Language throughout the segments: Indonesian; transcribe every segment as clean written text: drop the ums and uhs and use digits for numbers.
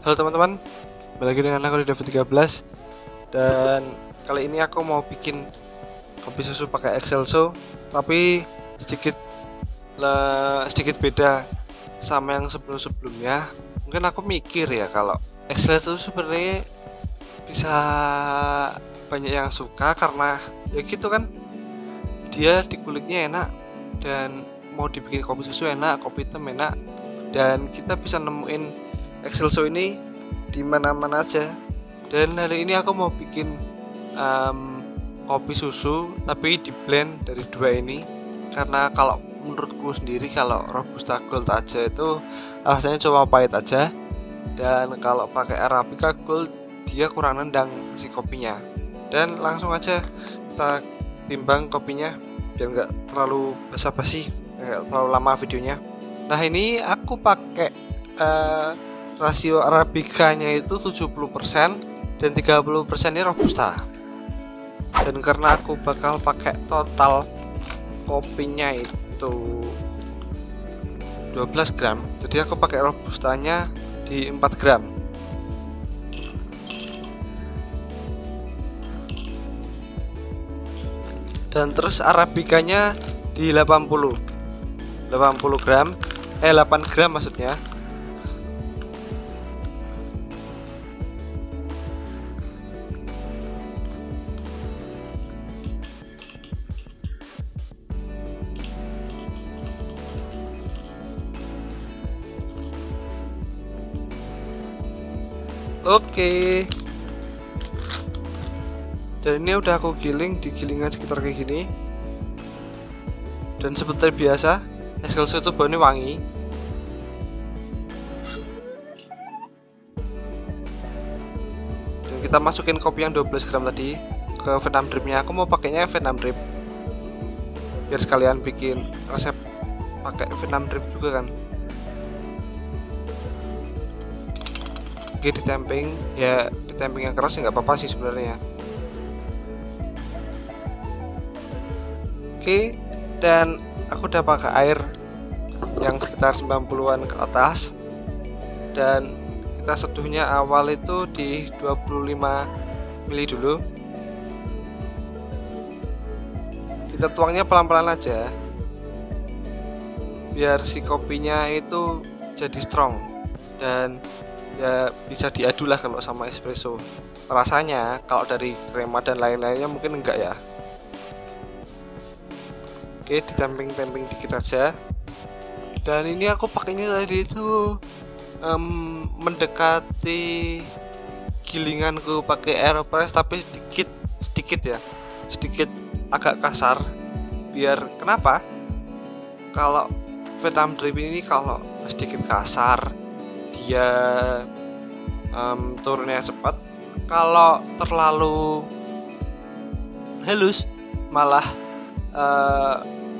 Halo teman-teman, kembali lagi dengan aku di David 13. Dan kali ini aku mau bikin kopi susu pakai Excelso, tapi sedikit beda sama yang sebelum-sebelumnya. Mungkin aku mikir ya, kalau Excelso sebenarnya bisa banyak yang suka karena ya gitu kan, dia di kulitnya enak dan mau dibikin kopi susu enak, kopi hitam enak, dan kita bisa nemuin Excelso ini di mana-mana aja. Dan hari ini aku mau bikin kopi susu tapi di blend dari dua ini, karena kalau menurutku sendiri kalau Robusta Gold aja itu rasanya cuma pahit aja, dan kalau pakai Arabica Gold dia kurang nendang si kopinya. Dan langsung aja kita timbang kopinya biar nggak terlalu basa-basi, nggak terlalu lama videonya. Nah, ini aku pakai rasio Arabicanya itu 70% dan 30% ini Robusta. Dan karena aku bakal pakai total kopinya itu 12 gram, jadi aku pakai Robustanya di 4 gram. Dan terus Arabicanya di 80 gram, 8 gram maksudnya. Oke. Dan ini udah aku giling di gilingan sekitar kayak gini. Dan seperti biasa, Excelso itu baunya wangi. Dan kita masukin kopi yang 12 gram tadi ke Vietnam dripnya. Aku mau pakainya Vietnam drip biar sekalian bikin resep pakai Vietnam drip juga kan. Oke, ditemping ya, ditemping yang keras ya nggak apa-apa sih sebenarnya. Oke, dan aku udah pakai air yang sekitar 90-an ke atas, dan kita seduhnya awal itu di 25 ml dulu. Kita tuangnya pelan-pelan aja biar si kopinya itu jadi strong dan ya bisa diadu lah kalau sama espresso. Rasanya kalau dari krema dan lain-lainnya mungkin enggak ya. Oke, ditemping-temping dikit aja. Dan ini aku pakainya tadi itu mendekati gilinganku pakai Aeropress, tapi sedikit ya, sedikit agak kasar. Biar kenapa? Kalau Vietnam drip ini kalau sedikit kasar dia turunnya cepat. Kalau terlalu halus malah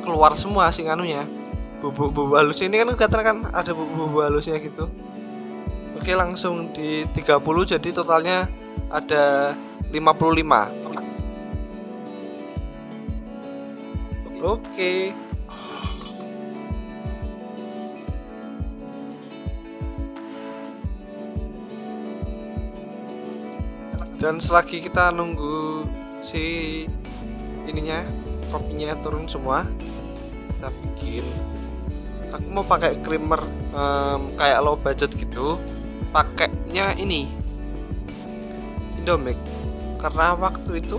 keluar semua sih anunya, bubuk halus ini kan kelihatan kan ada bubuk halusnya gitu. Oke, langsung di 30, jadi totalnya ada 55. Oke. Dan selagi kita nunggu si ininya, kopinya turun semua, kita bikin. Aku mau pakai creamer kayak low budget gitu, pakainya ini Indomilk, karena waktu itu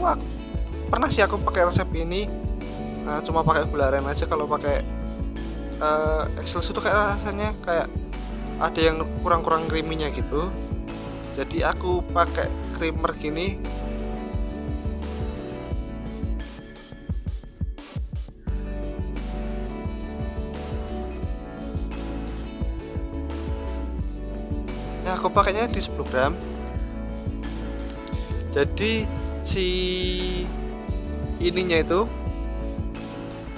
pernah sih aku pakai resep ini, cuma pakai gula aren aja. Kalau pakai Excelso itu kayak rasanya kayak ada yang kurang creamy-nya gitu, jadi aku pakai creamer gini. Nah, aku pakainya di 10 gram. Jadi si ininya itu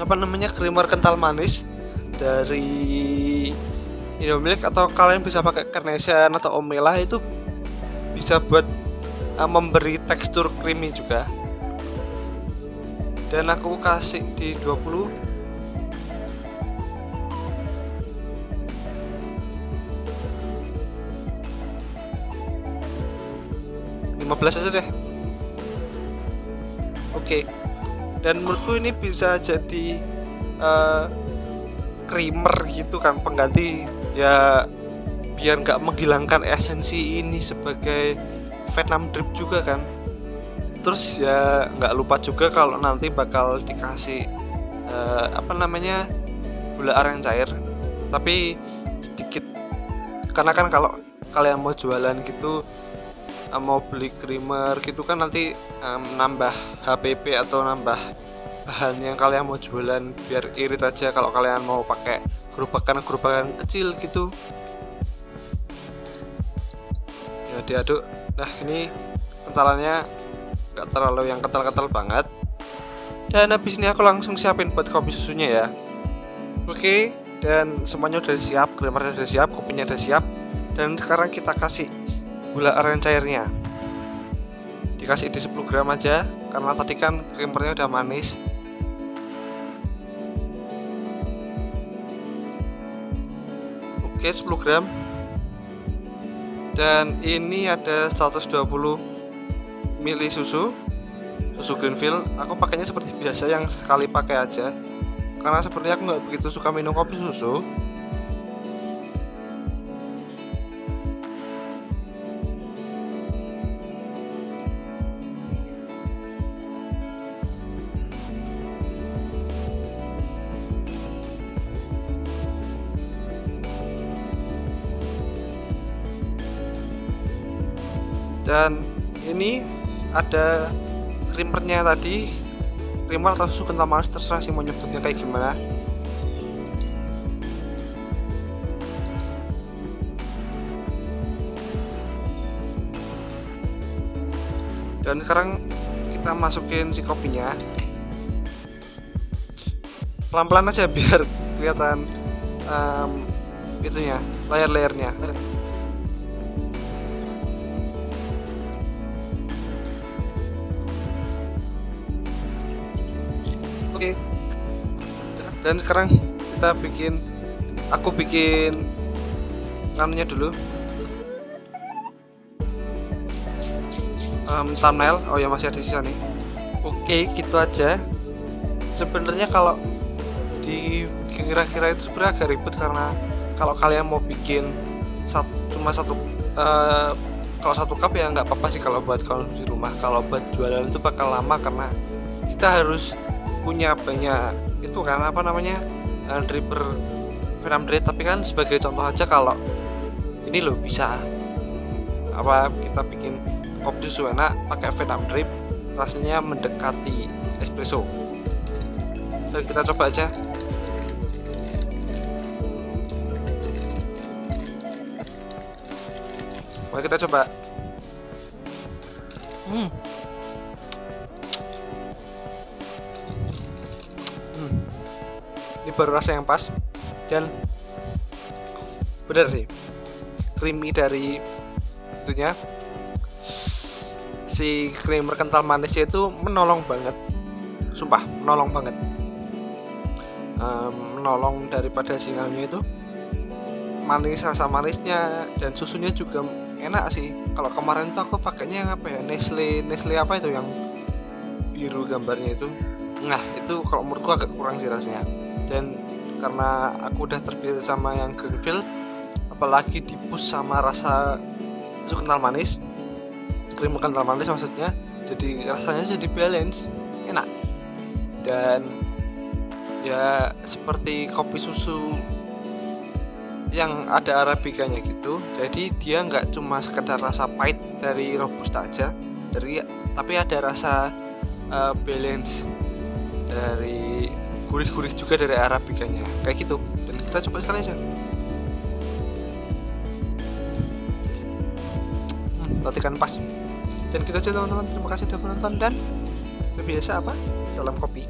apa namanya, creamer kental manis dari Indomilk, atau kalian bisa pakai Carnation atau Omela, itu bisa buat memberi tekstur creamy juga. Dan aku kasih di 20. 15 aja deh. Oke. Dan menurutku ini bisa jadi creamer gitu kan, pengganti ya, biar nggak menghilangkan esensi ini sebagai Vietnam drip juga kan. Terus ya nggak lupa juga kalau nanti bakal dikasih gula aren cair, tapi sedikit, karena kan kalau kalian mau jualan gitu, mau beli creamer gitu kan nanti nambah HPP atau nambah bahan yang kalian mau jualan, biar irit aja kalau kalian mau pakai gerobakan kecil gitu ya, diaduk. Nah ini kentalannya nggak terlalu yang kental-kental banget, dan habis ini aku langsung siapin buat kopi susunya ya. Oke, dan semuanya udah siap, creamernya udah siap, kopinya udah siap, dan sekarang kita kasih gula aren cairnya. Dikasih di 10 gram aja, karena tadi kan creamernya udah manis. Oke, 10 gram. Dan ini ada 120 ml susu Greenfield. Aku pakainya seperti biasa, yang sekali pakai aja, karena sepertinya aku nggak begitu suka minum kopi susu. Dan ini ada creamernya tadi, creamer atau susu kental manis, terserah sih mau nyebutnya kayak gimana. Dan sekarang kita masukin si kopinya pelan-pelan aja biar kelihatan itunya, layar-layarnya. Oke. Dan sekarang aku bikin anunya dulu, thumbnail. Oh ya, masih ada sisa nih. Oke, gitu aja. Sebenarnya kalau kira-kira itu sebenarnya agak ribet, karena kalau kalian mau bikin cuma satu kalau satu cup ya nggak apa-apa sih kalau buat konsumsi rumah. Kalau buat jualan itu bakal lama, karena kita harus punya banyak itu kan, dripper Vietnam drip. Tapi kan sebagai contoh aja, kalau ini loh bisa kita bikin kopi susu enak pakai Vietnam drip, rasanya mendekati espresso. Dan kita coba aja. Mari kita coba. Ini baru rasa yang pas, dan bener sih, creamy dari itunya. Si creamer kental manisnya itu menolong banget, sumpah menolong banget, menolong daripada singalnya itu manis, rasa manisnya, dan susunya juga enak sih. Kalau kemarin tuh aku pakainya yang Nestle apa itu yang biru gambarnya itu. Nah itu kalau menurutku agak kurang sih rasanya. Dan karena aku udah terbiasa sama yang Greenfield, apalagi dipush sama rasa susu kental manis, krim kental manis maksudnya, jadi rasanya jadi balance, enak. Dan ya seperti kopi susu yang ada arabikanya gitu, jadi dia nggak cuma sekedar rasa pahit dari robusta aja, tapi ada rasa balance dari gurih-gurih juga dari arabikanya, kayak gitu. Dan kita coba sekali aja. Perhatikan pas. Dan gitu aja teman-teman, terima kasih sudah menonton, dan biasa salam kopi.